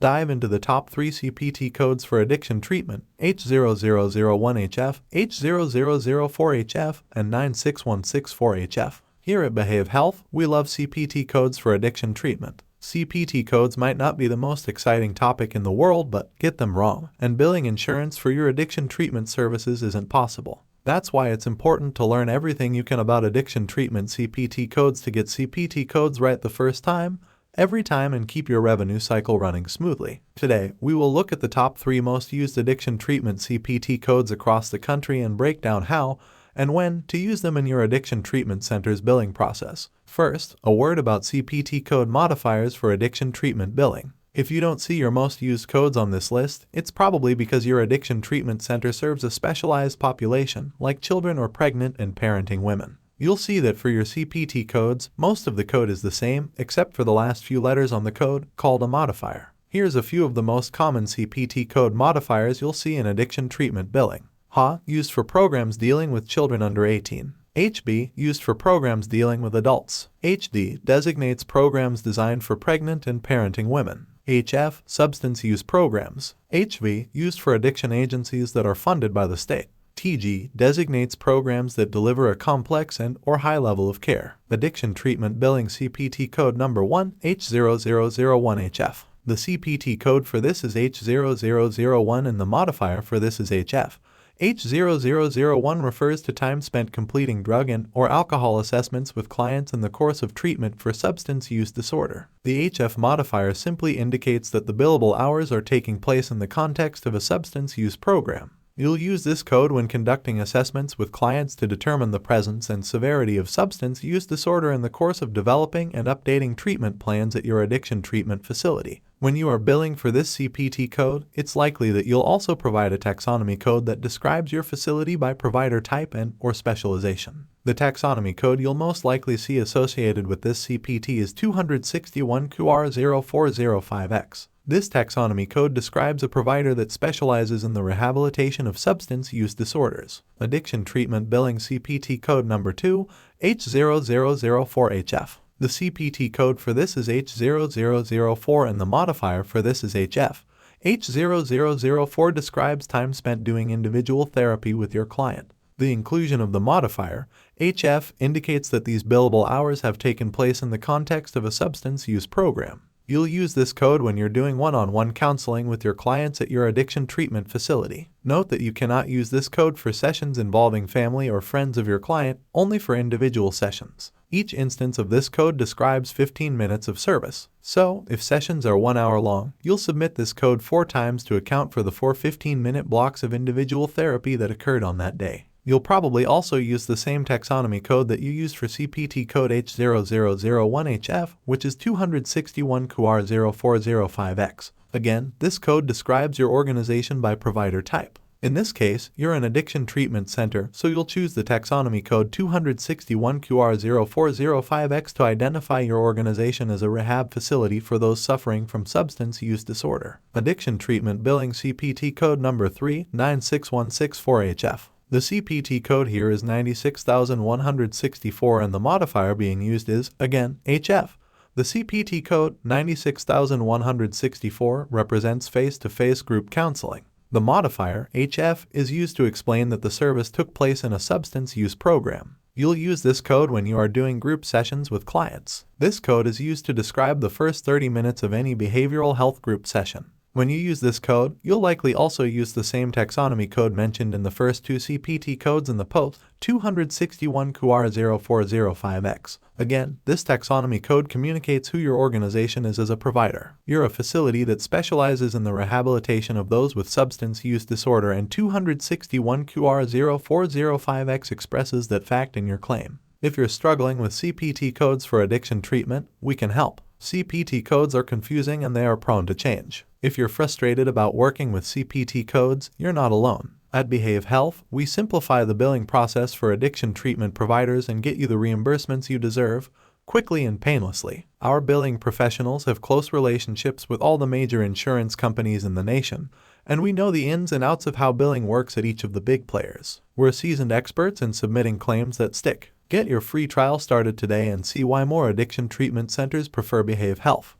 dive into the top 3 CPT codes for addiction treatment: H0001HF, H0004HF, and 96164HF. Here at Behave Health, we love CPT codes for addiction treatment. CPT codes might not be the most exciting topic in the world, but get them wrong, and billing insurance for your addiction treatment services isn't possible. That's why it's important to learn everything you can about addiction treatment CPT codes to get CPT codes right the first time, every time, and keep your revenue cycle running smoothly. Today, we will look at the top 3 most used addiction treatment CPT codes across the country and break down how and when to use them in your addiction treatment center's billing process. First, a word about CPT code modifiers for addiction treatment billing. If you don't see your most used codes on this list, it's probably because your addiction treatment center serves a specialized population, like children or pregnant and parenting women. You'll see that for your CPT codes, most of the code is the same, except for the last few letters on the code, called a modifier. Here's a few of the most common CPT code modifiers you'll see in addiction treatment billing. HA, used for programs dealing with children under 18. HB, used for programs dealing with adults. HD, designates programs designed for pregnant and parenting women. HF, substance use programs. HV, used for addiction agencies that are funded by the state. TG, designates programs that deliver a complex and/or high level of care. Addiction treatment billing CPT code number 1, H0001HF. The CPT code for this is H0001 and the modifier for this is HF. H0001 refers to time spent completing drug and/or alcohol assessments with clients in the course of treatment for substance use disorder. The HF modifier simply indicates that the billable hours are taking place in the context of a substance use program. You'll use this code when conducting assessments with clients to determine the presence and severity of substance use disorder in the course of developing and updating treatment plans at your addiction treatment facility. When you are billing for this CPT code, it's likely that you'll also provide a taxonomy code that describes your facility by provider type and/or specialization. The taxonomy code you'll most likely see associated with this CPT is 261QR0405X. This taxonomy code describes a provider that specializes in the rehabilitation of substance use disorders. Addiction treatment billing CPT code number 2, H0004HF. The CPT code for this is H0004 and the modifier for this is HF. H0004 describes time spent doing individual therapy with your client. The inclusion of the modifier, HF, indicates that these billable hours have taken place in the context of a substance use program. You'll use this code when you're doing one-on-one counseling with your clients at your addiction treatment facility. Note that you cannot use this code for sessions involving family or friends of your client, only for individual sessions. Each instance of this code describes 15 minutes of service. So, if sessions are 1 hour long, you'll submit this code 4 times to account for the 4 15-minute blocks of individual therapy that occurred on that day. You'll probably also use the same taxonomy code that you used for CPT code H0001HF, which is 261QR0405X. Again, this code describes your organization by provider type. In this case, you're an addiction treatment center, so you'll choose the taxonomy code 261QR0405X to identify your organization as a rehab facility for those suffering from substance use disorder. Addiction treatment billing CPT code number 3, 96164HF. The CPT code here is 96164 and the modifier being used is, again, HF. The CPT code 96164 represents face-to-face group counseling. The modifier, HF, is used to explain that the service took place in a substance use program. You'll use this code when you are doing group sessions with clients. This code is used to describe the first 30 minutes of any behavioral health group session. When you use this code, you'll likely also use the same taxonomy code mentioned in the first 2 CPT codes in the post, 261QR0405X. Again, this taxonomy code communicates who your organization is as a provider. You're a facility that specializes in the rehabilitation of those with substance use disorder, and 261QR0405X expresses that fact in your claim. If you're struggling with CPT codes for addiction treatment, we can help. CPT codes are confusing and they are prone to change. If you're frustrated about working with CPT codes, you're not alone. At Behave Health, we simplify the billing process for addiction treatment providers and get you the reimbursements you deserve, quickly and painlessly. Our billing professionals have close relationships with all the major insurance companies in the nation, and we know the ins and outs of how billing works at each of the big players. We're seasoned experts in submitting claims that stick. Get your free trial started today and see why more addiction treatment centers prefer Behave Health.